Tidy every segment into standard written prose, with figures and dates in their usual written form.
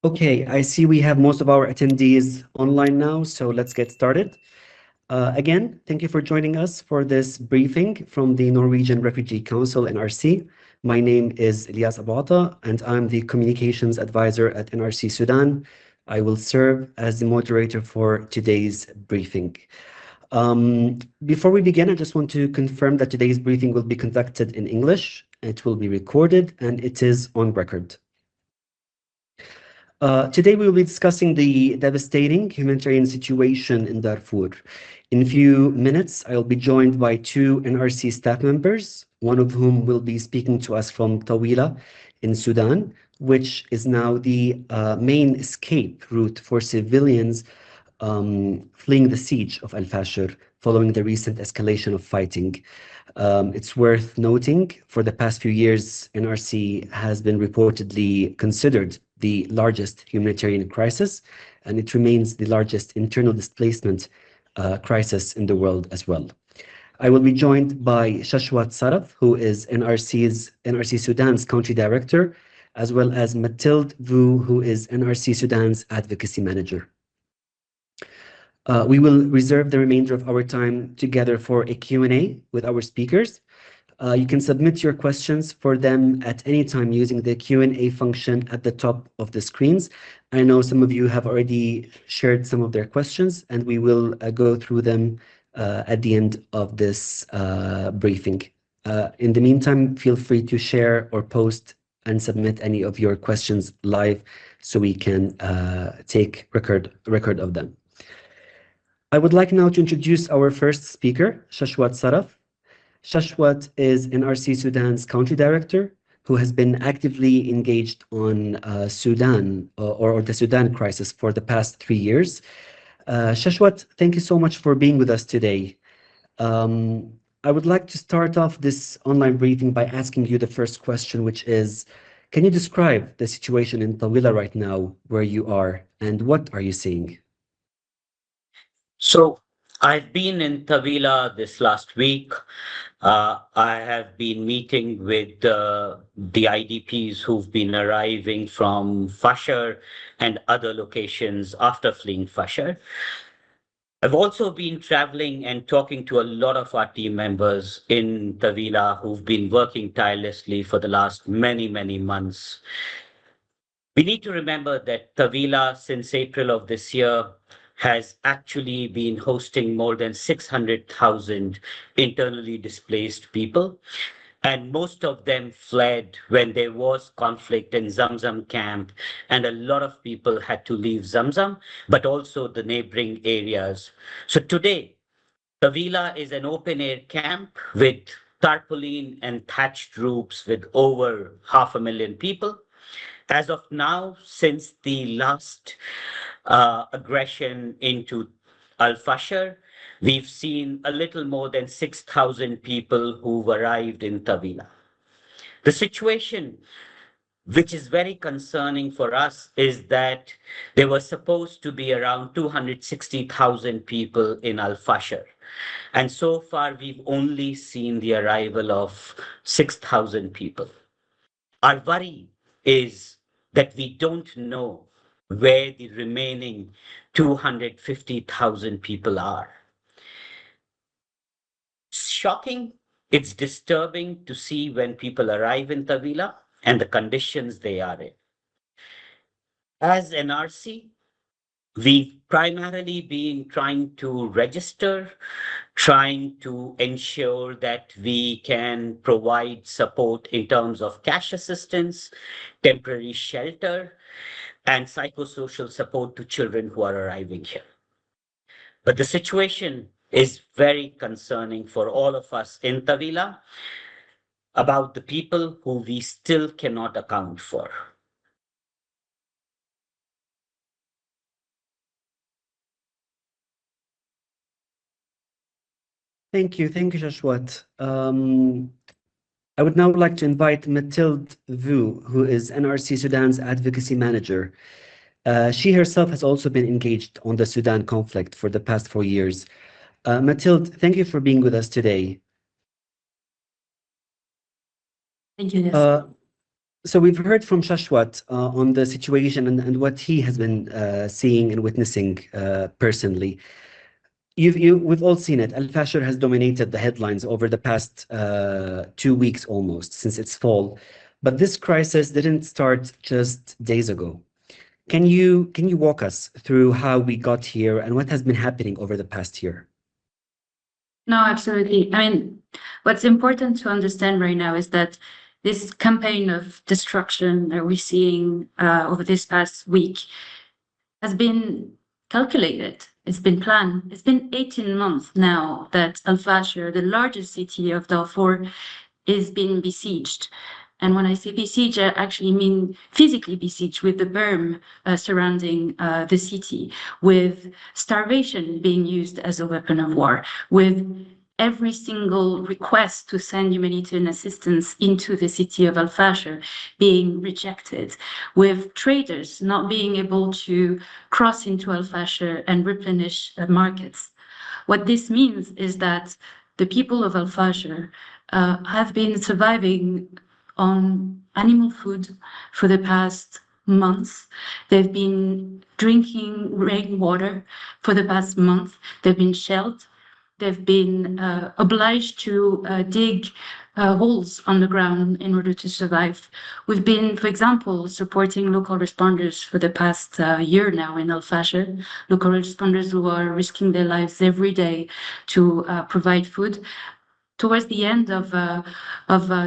Okay, I see we have most of our attendees online now, so let's get started. Again, thank you for joining us for this briefing from the Norwegian Refugee Council, NRC. My name is Ilyas Abouata, and I'm the Communications Advisor at NRC Sudan. I will serve as the moderator for today's briefing. Before we begin, I just want to confirm that today's briefing will be conducted in English. It will be recorded, and it is on record. Today we will be discussing the devastating humanitarian situation in Darfur. In a few minutes, I will be joined by two NRC staff members, one of whom will be speaking to us from Tawila in Sudan, which is now the main escape route for civilians fleeing the siege of al-Fashir following the recent escalation of fighting. It's worth noting, for the past few years, NRC has been reportedly considered the largest humanitarian crisis, and it remains the largest internal displacement crisis in the world as well. I will be joined by Shashwat Saraf, who is NRC Sudan's country director, as well as Mathilde Vu, who is NRC Sudan's advocacy manager. We will reserve the remainder of our time together for a Q&A with our speakers. You can submit your questions for them at any time using the Q&A function at the top of the screens. I know some of you have already shared some of their questions, and we will go through them at the end of this briefing. In the meantime, feel free to share or post and submit any of your questions live so we can take record of them. I would like now to introduce our first speaker, Shashwat Saraf. Shashwat is NRC Sudan's country director, who has been actively engaged on Sudan or the Sudan crisis for the past 3 years. Shashwat, thank you so much for being with us today. I would like to start off this online briefing by asking you the first question, which is, can you describe the situation in Tawila right now, where you are, and what are you seeing? So I've been in Tawila this last week. I have been meeting with the IDPs who've been arriving from Fashir and other locations after fleeing Fashir. I've also been traveling and talking to a lot of our team members in Tawila who've been working tirelessly for the last many, many months. We need to remember that Tawila, since April of this year, has actually been hosting more than 600,000 internally displaced people. And most of them fled when there was conflict in Zamzam camp, and a lot of people had to leave Zamzam, but also the neighboring areas. So today, Tawila is an open-air camp with tarpaulin and thatched roofs with over 500,000 people. As of now, since the last aggression into al-Fashir, we've seen a little more than 6,000 people who've arrived in Tawila. The situation, which is very concerning for us, is that there were supposed to be around 260,000 people in al-Fashir. And so far, we've only seen the arrival of 6,000 people. Our worry is that we don't know where the remaining 250,000 people are. It's shocking. It's disturbing to see when people arrive in Tawila and the conditions they are in. As NRC, we've primarily been trying to register, trying to ensure that we can provide support in terms of cash assistance, temporary shelter, and psychosocial support to children who are arriving here. But the situation is very concerning for all of us in Tawila about the people who we still cannot account for. Thank you, Shashwat. I would now like to invite Mathilde Vu, who is NRC Sudan's advocacy manager. She herself has also been engaged on the Sudan conflict for the past 4 years. Mathilde, thank you for being with us today. Thank you. So we've heard from Shashwat on the situation and what he has been seeing and witnessing personally. We've all seen it. Al-Fashir has dominated the headlines over the past 2 weeks almost since its fall. But this crisis didn't start just days ago. Can you walk us through how we got here and what has been happening over the past year? No, absolutely. I mean, what's important to understand right now is that this campaign of destruction that we're seeing over this past week has been calculated. It's been planned. It's been 18 months now that Al-Fashir, the largest city of Darfur, is being besieged. And when I say besiege, I actually mean physically besieged with the berm surrounding the city, with starvation being used as a weapon of war, with every single request to send humanitarian assistance into the city of Al-Fashir being rejected, with traders not being able to cross into Al-Fashir and replenish markets. What this means is that the people of Al-Fashir have been surviving on animal food for the past months. They've been drinking rainwater for the past month. They've been shelled. They've been obliged to dig holes on the ground in order to survive. We've been, for example, supporting local responders for the past year now in Al-Fashir, local responders who are risking their lives every day to provide food. Towards the end of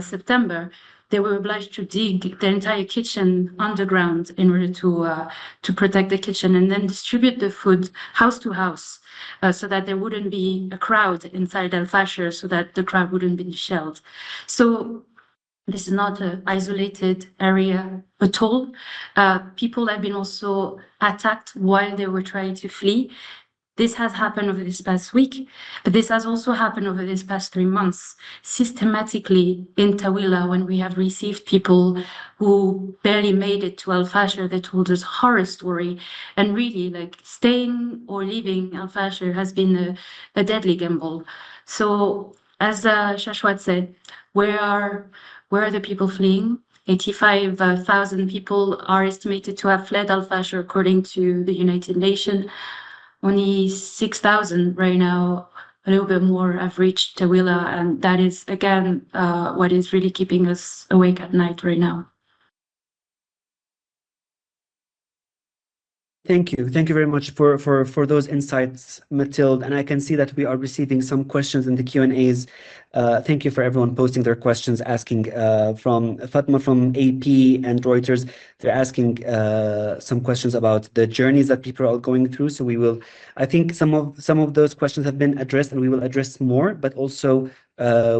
September, they were obliged to dig the entire kitchen underground in order to protect the kitchen and then distribute the food house to house so that there wouldn't be a crowd inside Al-Fashir, so that the crowd wouldn't be shelled. So this is not an isolated area at all. People have been also attacked while they were trying to flee. This has happened over this past week, but this has also happened over this past 3 months, systematically in Tawila, when we have received people who barely made it to Al-Fashir. They told us horror story, and really, like, staying or leaving Al-Fashir has been a deadly gamble. So, as Shashwat said, where are the people fleeing? 85,000 people are estimated to have fled Al-Fashir according to the United Nations. Only 6,000 right now, a little bit more, have reached Tawila, and that is, again, what is really keeping us awake at night right now. Thank you. Thank you very much for those insights, Mathilde. And I can see that we are receiving some questions in the Q&As. Thank you for everyone posting their questions, asking from Fatma from AP and Reuters. They're asking some questions about the journeys that people are going through. So I think some of those questions have been addressed, and we will address more, but also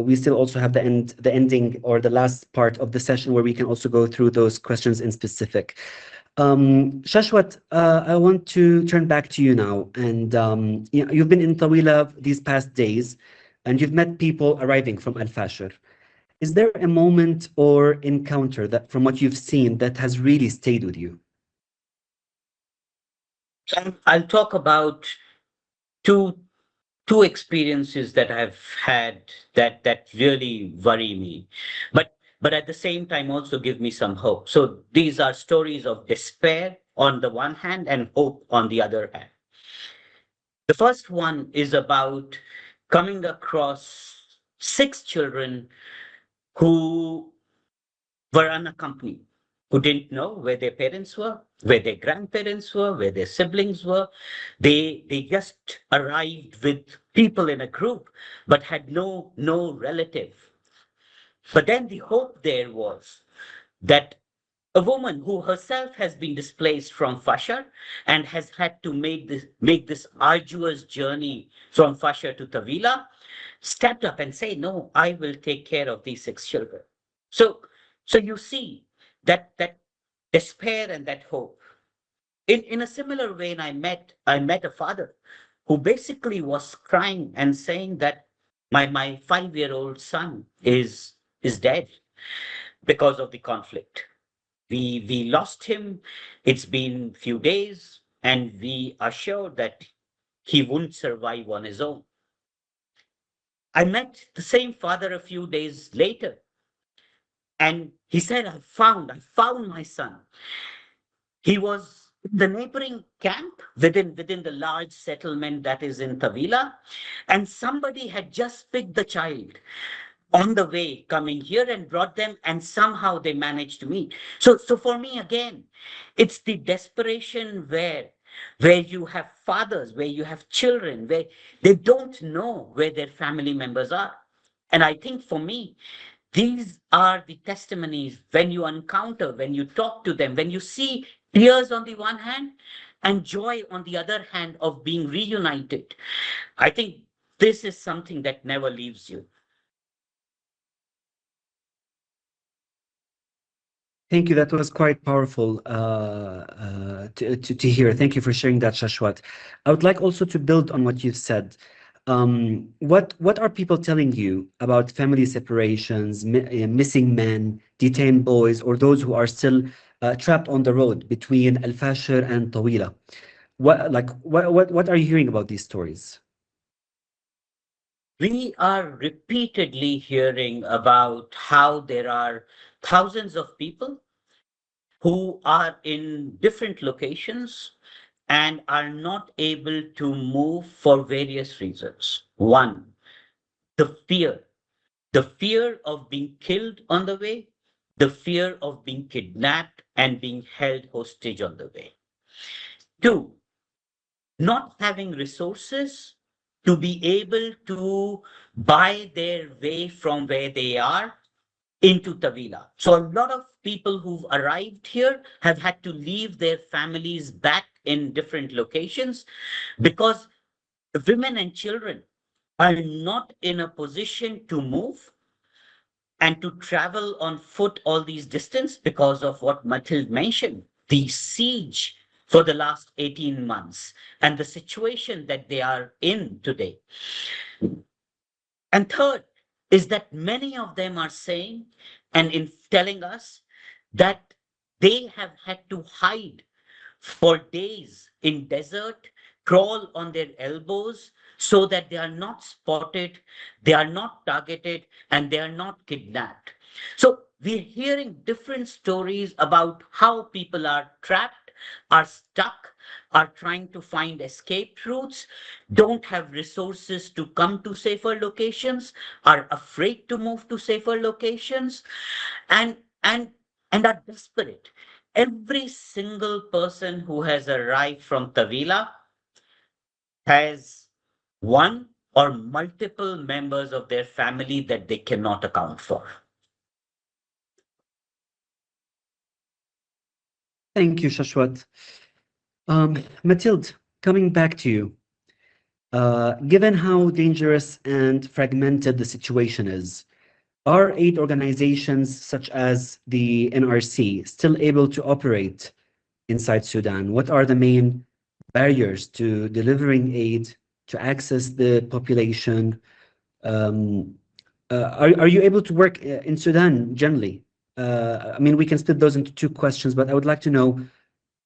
we still also have the ending or the last part of the session where we can also go through those questions in specific. Shashwat, I want to turn back to you now. And you've been in Tawila these past days, and you've met people arriving from Al-Fashir. Is there a moment or encounter that, from what you've seen, that has really stayed with you? I'll talk about two experiences that I've had that really worry me, but at the same time also give me some hope. So these are stories of despair on the one hand and hope on the other hand. The first one is about coming across 6 children who were unaccompanied, who didn't know where their parents were, where their grandparents were, where their siblings were. They just arrived with people in a group, but had no relative. But then the hope there was that a woman who herself has been displaced from Fashar and has had to make this arduous journey from Fashar to Tawila, stepped up and say, "No, I will take care of these 6 children." So you see that despair and that hope. In a similar vein, I met a father who basically was crying and saying that my 5-year-old son is dead because of the conflict. We lost him. It's been few days, and we are sure that he won't survive on his own. I met the same father a few days later, And he said, I found my son. He was in the neighboring camp within the large settlement that is in Tawila, and somebody had just picked the child on the way coming here and brought them, and somehow they managed to meet. So for me, again, it's the desperation where you have fathers, where you have children, where they don't know where their family members are. And I think for me, these are the testimonies when you encounter, when you talk to them, when you see tears on the one hand and joy on the other hand of being reunited. I think this is something that never leaves you. Thank you. That was quite powerful to hear. Thank you for sharing that, Shashwat. I would like also to build on what you've said. What are people telling you about family separations, missing men, detained boys, or those who are still trapped on the road between al-Fashir and Tawila? What are you hearing about these stories? We are repeatedly hearing about how there are thousands of people who are in different locations and are not able to move for various reasons. One, the fear of being killed on the way, the fear of being kidnapped and being held hostage on the way. Two, not having resources to be able to buy their way from where they are into Tawila. So a lot of people who've arrived here have had to leave their families back in different locations because women and children are not in a position to move and to travel on foot all these distance because of what Mathilde mentioned, the siege for the last 18 months and the situation that they are in today. And third is that many of them are saying and in telling us that they have had to hide for days in desert, crawl on their elbows so that they are not spotted, they are not targeted, and they are not kidnapped. So we're hearing different stories about how people are trapped, are stuck, are trying to find escape routes, don't have resources to come to safer locations, are afraid to move to safer locations, and and and are desperate. Every single person who has arrived from Tawila has one or multiple members of their family that they cannot account for. Thank you, Shashwat. Mathilde, coming back to you. Given how dangerous and fragmented the situation is, are aid organizations such as the NRC still able to operate inside Sudan? What are the main barriers to delivering aid, to access the population? Are you able to work in Sudan generally? I mean, we can split those into two questions, but I would like to know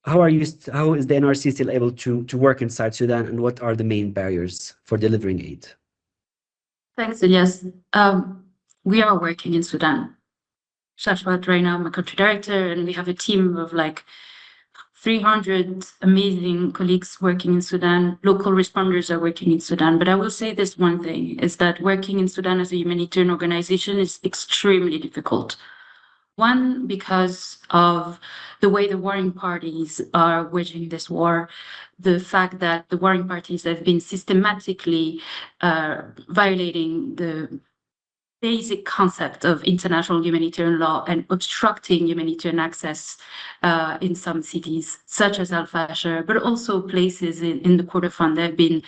how is the NRC still able to work inside Sudan, and what are the main barriers for delivering aid? Thanks, Ilyas. We are working in Sudan. Shashwat, right now, I'm a country director, and we have a team of like 300 amazing colleagues working in Sudan. Local responders are working in Sudan. But I will say this one thing, is that working in Sudan as a humanitarian organization is extremely difficult. One, because of the way the warring parties are waging this war, the fact that the warring parties have been systematically violating the basic concept of international humanitarian law and obstructing humanitarian access in some cities, such as al-Fashir, but also places in the Kordofan that have been,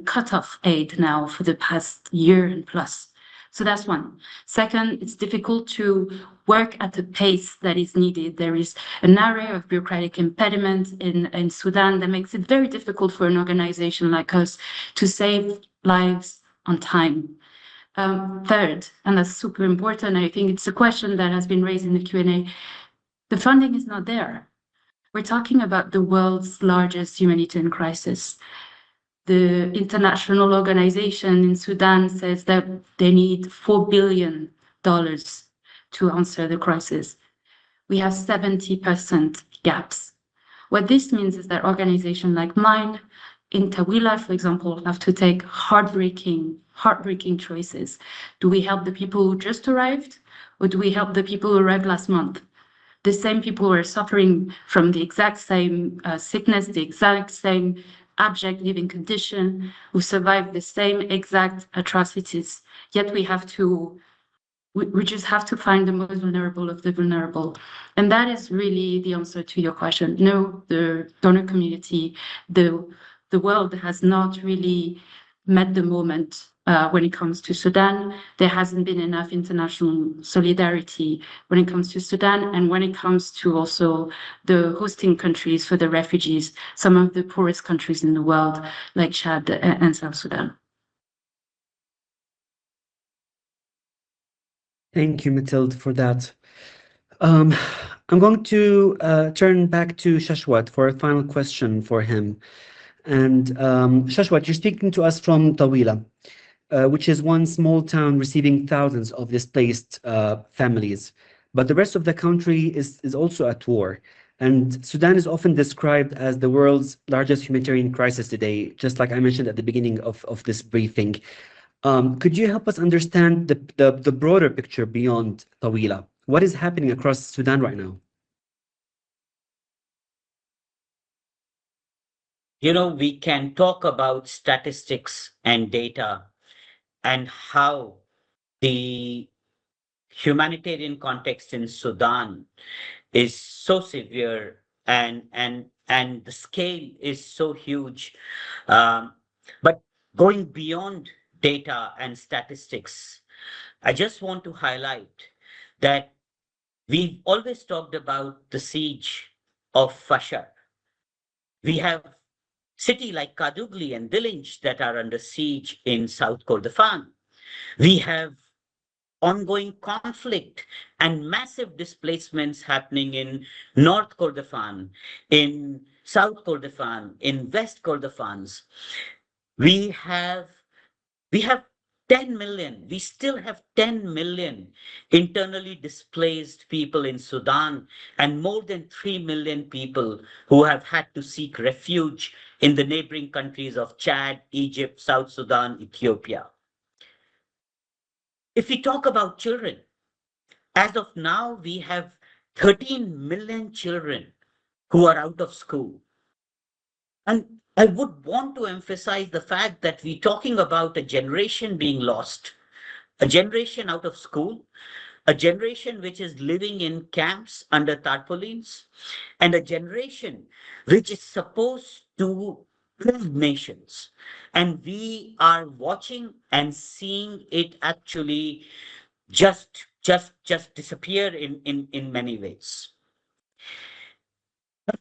cut off aid now for the past year and plus. So that's one. Second, it's difficult to work at the pace that is needed. There is an area of bureaucratic impediment in Sudan that makes it very difficult for an organization like us to save lives on time. Third, and that's super important, I think it's a question that has been raised in the Q&A, the funding is not there. We're talking about the world's largest humanitarian crisis. The international organization in Sudan says that they need $4 billion to answer the crisis. We have 70% gaps. What this means is that organizations like mine in Tawila, for example, have to take heartbreaking choices. Do we help the people who just arrived, or do we help the people who arrived last month? The same people who are suffering from the exact same sickness, the exact same abject living condition, who survived the same exact atrocities. Yet we just have to find the most vulnerable of the vulnerable. And that is really the answer to your question. No, the donor community, the world has not really met the moment when it comes to Sudan. There hasn't been enough international solidarity when it comes to Sudan, and when it comes to also the hosting countries for the refugees, some of the poorest countries in the world, like Chad and South Sudan. Thank you, Mathilde, for that. I'm going to turn back to Shashwat for a final question for him. And Shashwat, you're speaking to us from Tawila, which is one small town receiving thousands of displaced families. But the rest of the country is also at war. And Sudan is often described as the world's largest humanitarian crisis today, just like I mentioned at the beginning of this briefing. Could you help us understand the broader picture beyond Tawila? What is happening across Sudan right now? We can talk about statistics and data and how the humanitarian context in Sudan is so severe and the scale is so huge. But going beyond data and statistics, I just want to highlight that we've always talked about the siege of Fashar. We have city like Kadugli and Dilinj that are under siege in South Kordofan. We have ongoing conflict and massive displacements happening in North Kordofan, in South Kordofan, in West Kordofans. We have 10 million, we still have 10 million internally displaced people in Sudan and more than 3 million people who have had to seek refuge in the neighboring countries of Chad, Egypt, South Sudan, Ethiopia. If we talk about children, as of now, we have 13 million children who are out of school. And I would want to emphasize the fact that we're talking about a generation being lost, a generation out of school, a generation which is living in camps under tarpaulins, and a generation which is supposed to build nations. And we are watching and seeing it actually just disappear in many ways.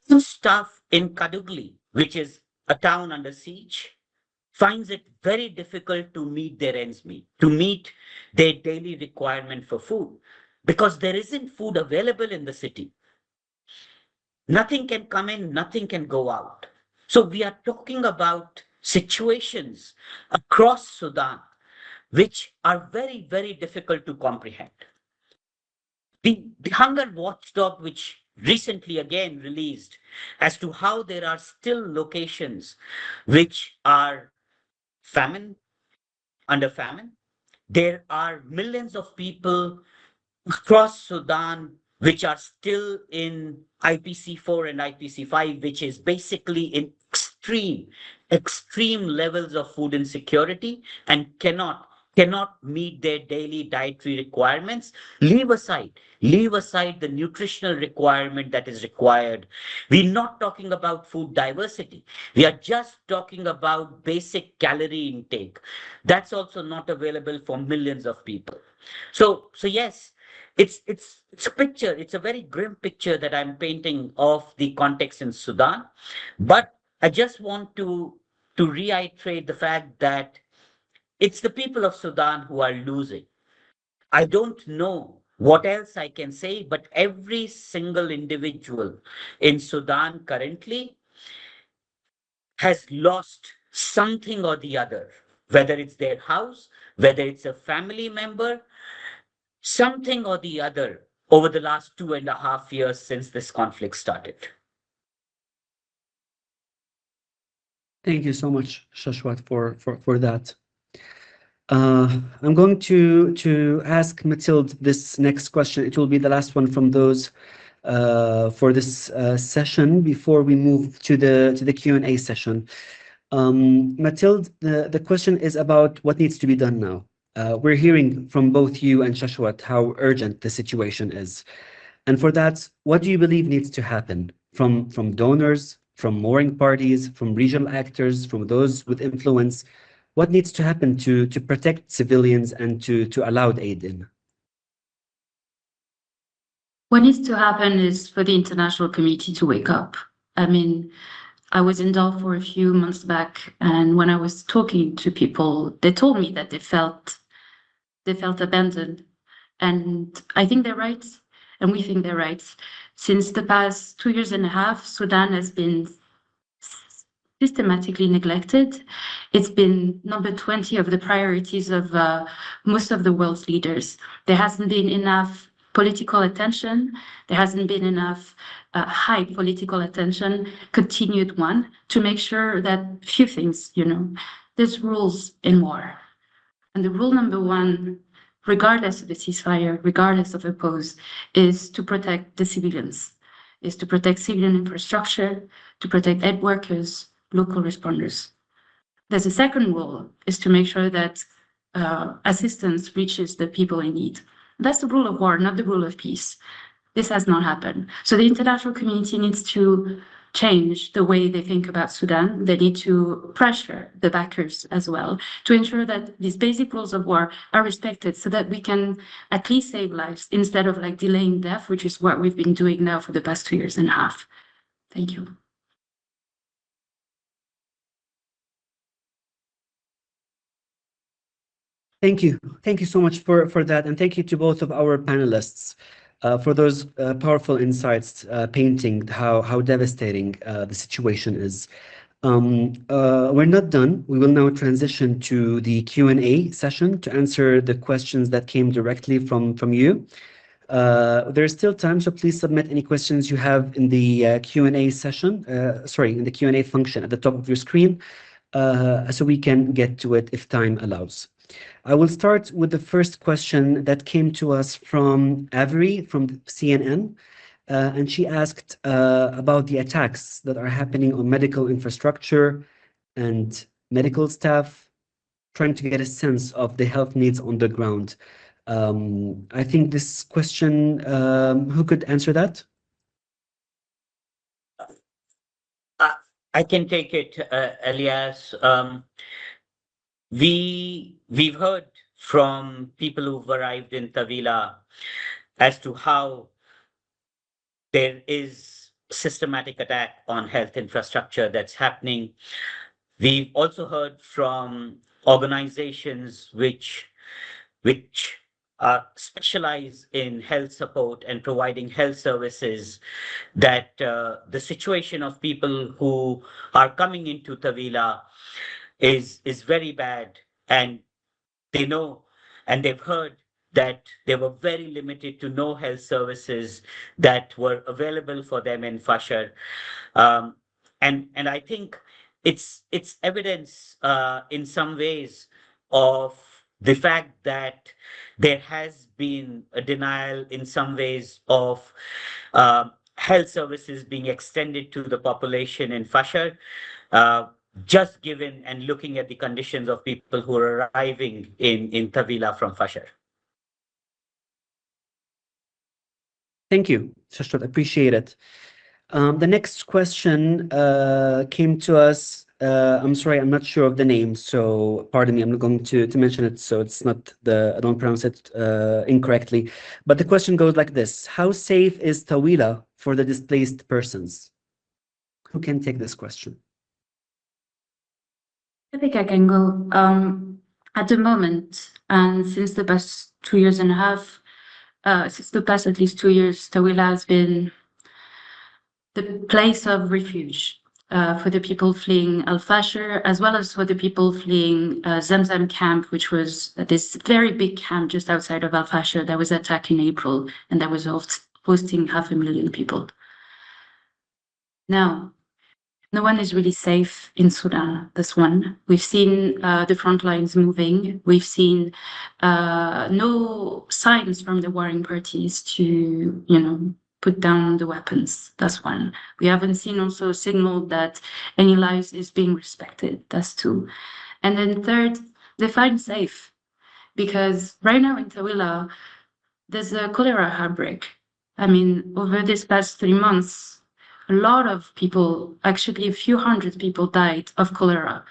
The staff in Kadugli, which is a town under siege, finds it very difficult to meet their ends meet, to meet their daily requirement for food, because there isn't food available in the city. Nothing can come in, nothing can go out. So we are talking about situations across Sudan which are very, very difficult to comprehend. The Hunger Watchdog, which recently again released as to how there are still locations which are under famine. There are millions of people across Sudan which are still in IPC4 and IPC5, which is basically in extreme levels of food insecurity and cannot meet their daily dietary requirements. Leave aside the nutritional requirement that is required. We're not talking about food diversity. We are just talking about basic calorie intake. That's also not available for millions of people. So yes, it's a picture. It's a very grim picture that I'm painting of the context in Sudan. But I just want to reiterate the fact that it's the people of Sudan who are losing. I don't know what else I can say, but every single individual in Sudan currently has lost something or the other, whether it's their house, whether it's a family member. something or the other over the last 2.5 years since this conflict started? Thank you so much, Shashwat, for that. I'm going to ask Mathilde this next question. It will be the last one from those for this session before we move to the Q&A session. Mathilde, the question is about what needs to be done now. We're hearing from both you and Shashwat how urgent the situation is. And for that, what do you believe needs to happen from donors, from mooring parties, from regional actors, from those with influence? What needs to happen to protect civilians and to allow aid in? What needs to happen is for the international community to wake up. I mean, I was in Darfur a few months back, and when I was talking to people, they told me that they felt abandoned. And I think they're right, and we think they're right. Since the past 2.5 years, Sudan has been systematically neglected. It's been number 20 of the priorities of most of the world's leaders. There hasn't been enough political attention. There hasn't been enough high political attention, continued one, to make sure that few things, there's rules in war. And the rule number one, regardless of the ceasefire, regardless of the pause, is to protect the civilians, is to protect civilian infrastructure, to protect aid workers, local responders. There's a second rule, is to make sure that assistance reaches the people in need. That's the rule of war, not the rule of peace. This has not happened. So the international community needs to change the way they think about Sudan. They need to pressure the backers as well to ensure that these basic rules of war are respected so that we can at least save lives instead of delaying death, which is what we've been doing now for the past 2.5 years. Thank you. Thank you. Thank you so much for that. And thank you to both of our panelists for those powerful insights painting how devastating the situation is. We're not done. We will now transition to the Q&A session to answer the questions that came directly from you. There's still time, so please submit any questions you have in the Q&A session, in the Q&A function at the top of your screen, so we can get to it if time allows. I will start with the first question that came to us from Avery from CNN, and she asked about the attacks that are happening on medical infrastructure and medical staff, trying to get a sense of the health needs on the ground. I think this question, who could answer that? I can take it, Elias. We've heard from people who've arrived in Tawila as to how there is systematic attack on health infrastructure that's happening. We've also heard from organizations which specialize in health support and providing health services that the situation of people who are coming into Tawila is very bad, and they know and they've heard that they were very limited to no health services that were available for them in Fashir. And I think it's evidence in some ways of the fact that there has been a denial in some ways of health services being extended to the population in Fashir. Just given and looking at the conditions of people who are arriving in Tawila from Fashir. Thank you, Shashwat, appreciate it. The next question came to us. I'm sorry, I'm not sure of the name, so pardon me, I'm not going to mention it, so it's not I don't pronounce it incorrectly. But the question goes like this: how safe is Tawila for the displaced persons? Who can take this question? I think I can go. At the moment, and since the past 2.5 years, since the past at least 2 years, Tawila has been the place of refuge for the people fleeing al-Fashir, as well as for the people fleeing Zamzam camp, which was this very big camp just outside of al-Fashir that was attacked in April, and that was hosting 500,000 people. Now, no one is really safe in Sudan, this one. We've seen the front lines moving. We've seen no signs from the warring parties to, put down the weapons. That's one. We haven't seen also a signal that any lives is being respected. That's two. And then third, they find safe. Because right now in Tawila, there's a cholera outbreak. I mean, over this past 3 months, a lot of people, actually a few hundred people died of cholera.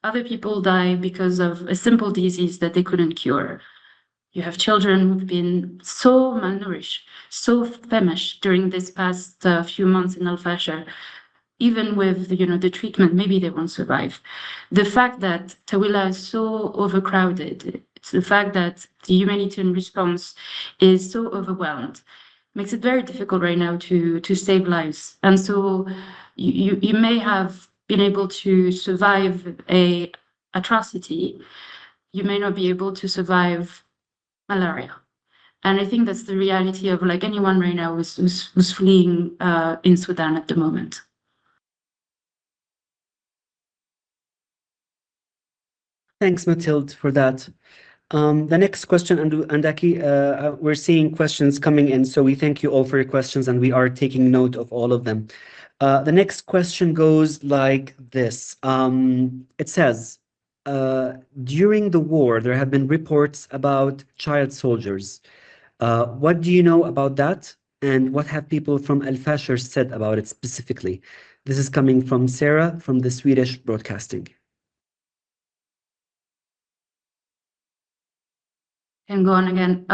Other people die because of a simple disease that they couldn't cure. You have children who've been so malnourished, so famished during this past few months in al-Fashir. Even with the treatment, maybe they won't survive. The fact that Tawila is so overcrowded, it's the fact that the humanitarian response is so overwhelmed, makes it very difficult right now to save lives. And so you may have been able to survive a atrocity, you may not be able to survive malaria. And I think that's the reality of like anyone right now who's fleeing in Sudan at the moment. Thanks, Mathilde, for that. The next question, Andaki, we're seeing questions coming in, so we thank you all for your questions, and we are taking note of all of them. The next question goes like this. It says, during the war, there have been reports about child soldiers. What do you know about that? And what have people from al-Fashir said about it specifically? This is coming from Sarah from the Swedish Broadcasting. And go on again.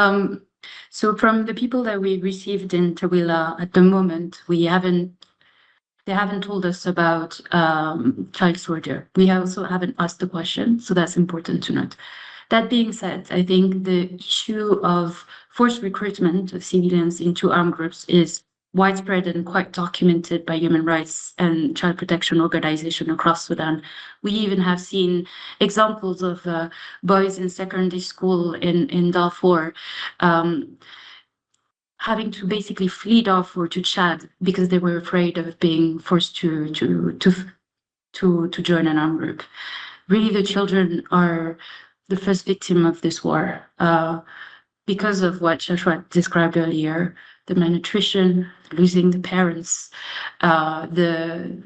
So from the people that we received in Tawila at the moment, they haven't told us about child soldier. We also haven't asked the question, so that's important to note. That being said, I think the issue of forced recruitment of civilians into armed groups is widespread and quite documented by human rights and child protection organizations across Sudan. We even have seen examples of boys in secondary school in Darfur having to basically flee Darfur to Chad because they were afraid of being forced to join an armed group. Really, the children are the first victim of this war because of what Shashwat described earlier, the malnutrition, losing the parents, the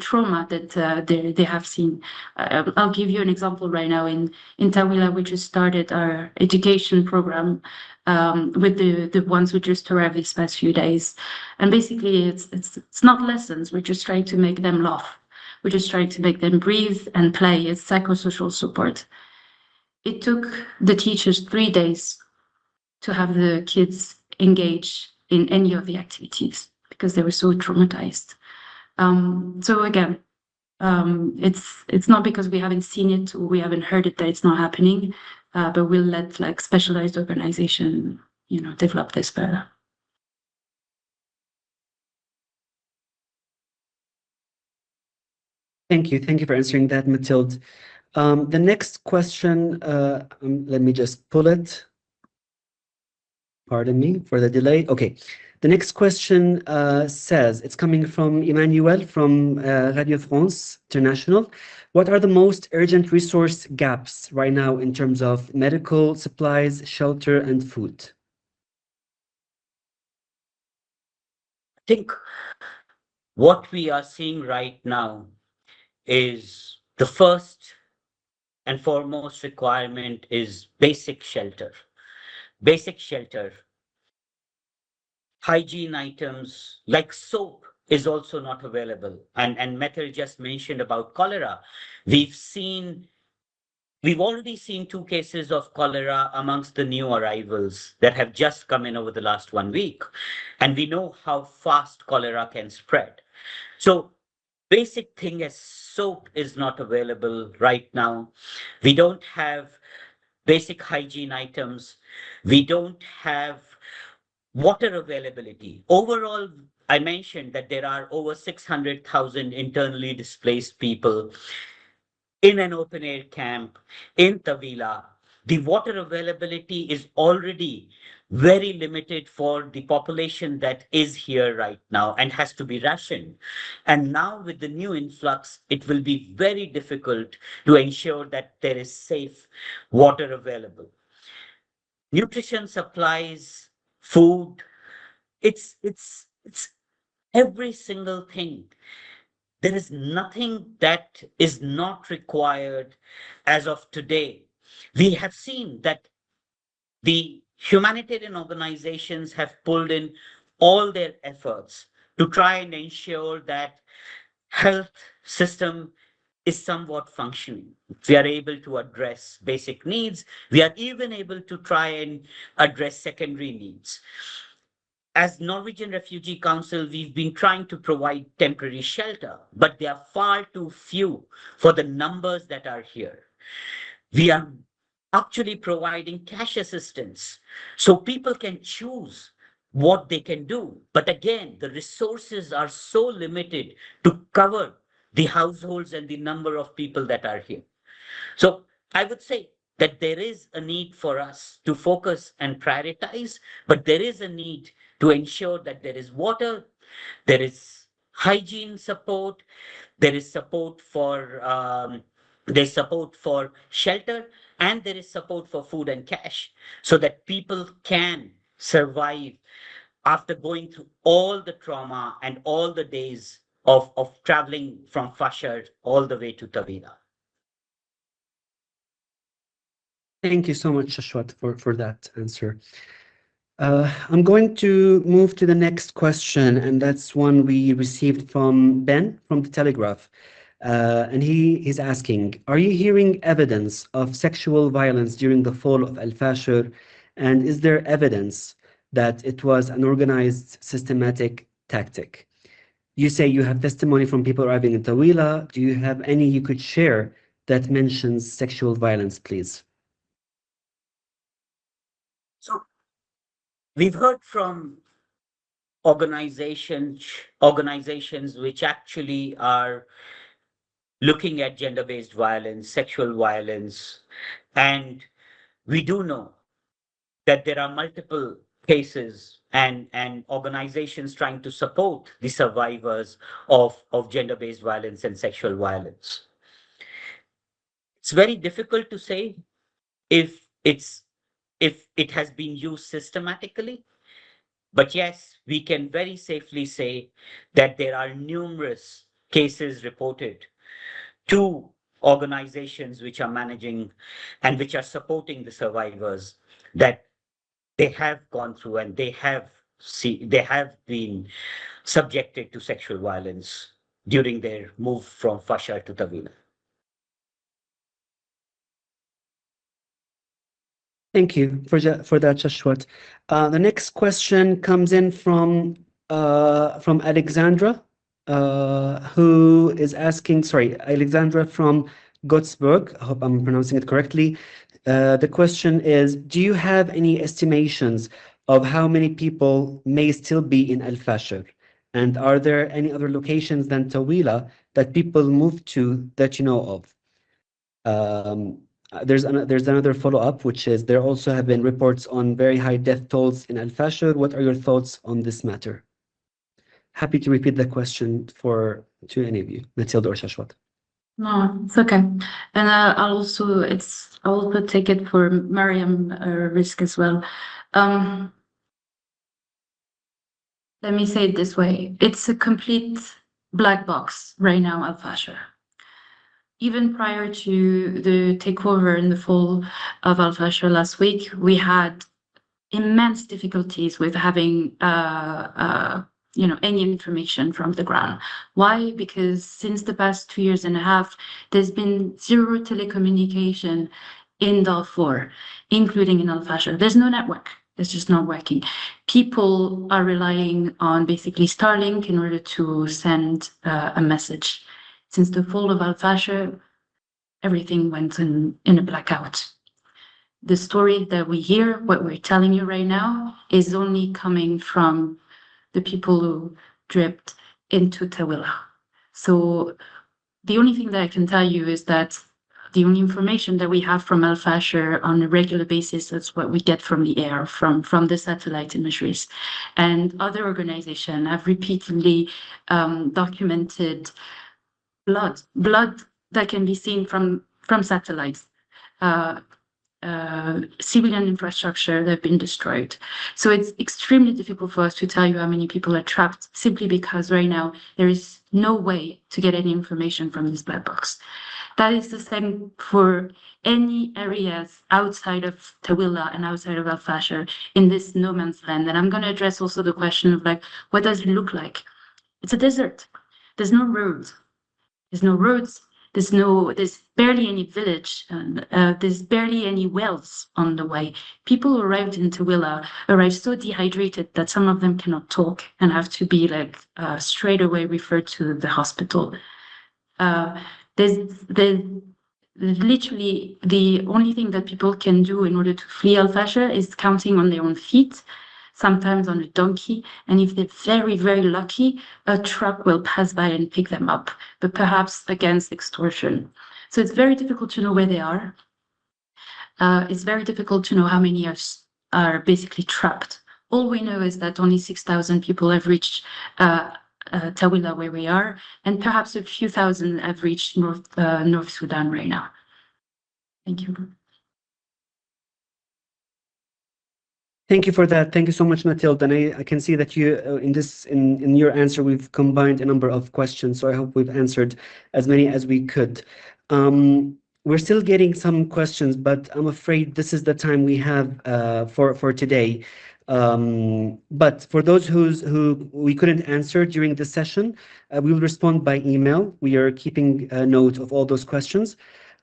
trauma that they have seen. I'll give you an example right now. In Tawila, we just started our education program with the ones who just arrived these past few days. And basically, it's not lessons. We're just trying to make them laugh. We're just trying to make them breathe and play. It's psychosocial support. It took the teachers 3 days to have the kids engage in any of the activities because they were so traumatized. So again, it's not because we haven't seen it or we haven't heard it that it's not happening, but we'll let like specialized organization, develop this further. Thank you. Thank you for answering that, Mathilde. The next question, let me just pull it. Pardon me for the delay. Okay. The next question says, it's coming from Emmanuel from Radio France International. What are the most urgent resource gaps right now in terms of medical supplies, shelter, and food? I think what we are seeing right now is the first and foremost requirement is basic shelter. Basic shelter. Hygiene items like soap is also not available. And Metal just mentioned about cholera. We've already seen 2 cases of cholera amongst the new arrivals that have just come in over the last 1 week. And we know how fast cholera can spread. So basic thing as soap is not available right now. We don't have basic hygiene items. We don't have water availability. Overall, I mentioned that there are over 600,000 internally displaced people in an open air camp in Tawila. The water availability is already very limited for the population that is here right now and has to be rationed. And now, with the new influx, it will be very difficult to ensure that there is safe water available. Nutrition supplies, food, it's every single thing. There is nothing that is not required as of today. We have seen that the humanitarian organizations have pulled in all their efforts to try and ensure that health system is somewhat functioning. We are able to address basic needs. We are even able to try and address secondary needs. As Norwegian Refugee Council, we've been trying to provide temporary shelter, but they are far too few for the numbers that are here. We are actually providing cash assistance so people can choose what they can do. But again, the resources are so limited to cover the households and the number of people that are here. So I would say that there is a need for us to focus and prioritize, but there is a need to ensure that there is water, there is hygiene support, there is support for there's support for shelter, and there is support for food and cash, so that people can survive after going through all the trauma and all the days of traveling from Fashar all the way to Tawila. Thank you so much, Shashwat, for that answer. I'm going to move to the next question, and that's one we received from Ben from the Telegraph. And he's asking, are you hearing evidence of sexual violence during the fall of al-Fashir? And is there evidence that it was an organized, systematic tactic? You say you have testimony from people arriving in Tawila. Do you have any you could share that mentions sexual violence, please? So we've heard from organizations which actually are looking at gender-based violence, sexual violence, and we do know that there are multiple cases and organizations trying to support the survivors of gender-based violence and sexual violence. It's very difficult to say if it has been used systematically, but yes, we can very safely say that there are numerous cases reported to organizations which are managing and which are supporting the survivors, that they have gone through and they have been subjected to sexual violence during their move from Fashar to Tawila. Thank you for that, Shashwat. The next question comes in from Alexandra, who is asking, sorry, Alexandra from Gottsburg. I hope I'm pronouncing it correctly. The question is, do you have any estimations of how many people may still be in al-Fashir? And are there any other locations than Tawila that people move to that you know of? There's another follow-up, which is there also have been reports on very high death tolls in al-Fashir. What are your thoughts on this matter? Happy to repeat the question to any of you, Matilda or Shashwat. No, it's okay. And I'll also take it for Mariam risk as well. Let me say it this way. It's a complete black box right now, al-Fashir. Even prior to the takeover in the fall of al-Fashir last week, we had immense difficulties with having any information from the ground. Why? Because since the past 2 years and a half, there's been zero telecommunication in Darfur, including in al-Fashir. There's no network. It's just not working. People are relying on basically Starlink in order to send a message. Since the fall of al-Fashir, everything went in a blackout. The story that we hear, what we're telling you right now, is only coming from the people who dripped into Tawila. So the only thing that I can tell you is that the only information that we have from al-Fashir on a regular basis is what we get from the air, from the satellite imageries. And other organizations have repeatedly documented blood that can be seen from satellites. Civilian infrastructure that have been destroyed. So it's extremely difficult for us to tell you how many people are trapped, simply because right now there is no way to get any information from this black box. That is the same for any areas outside of Tawila and outside of al-Fashir in this no man's land. And I'm going to address also the question of like, what does it look like? It's a desert. There's no roads. There's no roads. There's barely any village, and there's barely any wells on the way. People who arrived in Tawila arrived so dehydrated that some of them cannot talk and have to be like straight away referred to the hospital. There's literally the only thing that people can do in order to flee al-Fashir is counting on their own feet, sometimes on a donkey, and if they're very, very lucky, a truck will pass by and pick them up, but perhaps against extortion. So it's very difficult to know where they are. It's very difficult to know how many are basically trapped. All we know is that only 6,000 people have reached Tawila, where we are, and perhaps a few thousand have reached North Sudan right now. Thank you. Thank you for that. Thank you so much, Mathilde. And I can see that you in your answer we've combined a number of questions. So I hope we've answered as many as we could. We're still getting some questions, but I'm afraid this is the time we have for today. But for those who we couldn't answer during the session, we will respond by email. We are keeping a note of all those questions.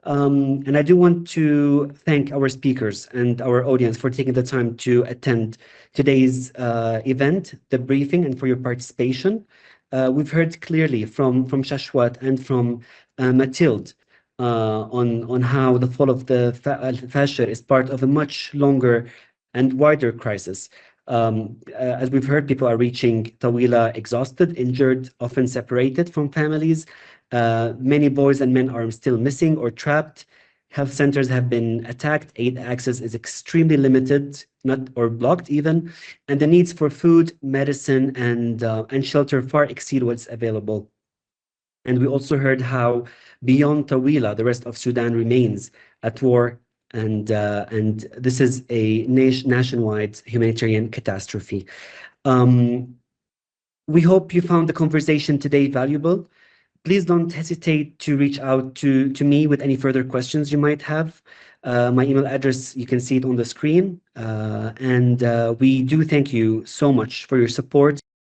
And I do want to thank our speakers and our audience for taking the time to attend today's event, the briefing, and for your participation. We've heard clearly from Shashwat and from Mathilde on how the fall of the al-Fashir is part of a much longer and wider crisis. As we've heard, people are reaching Tawila exhausted, injured, often separated from families. Many boys and men are still missing or trapped. Health centers have been attacked. Aid access is extremely limited, or blocked even. And the needs for food, medicine, and shelter far exceed what's available. And we also heard how beyond Tawila, the rest of Sudan remains at war, and this is a nationwide humanitarian catastrophe. We hope you found the conversation today valuable. Please don't hesitate to reach out to me with any further questions you might have. My email address, you can see it on the screen. And we do thank you so much for your support.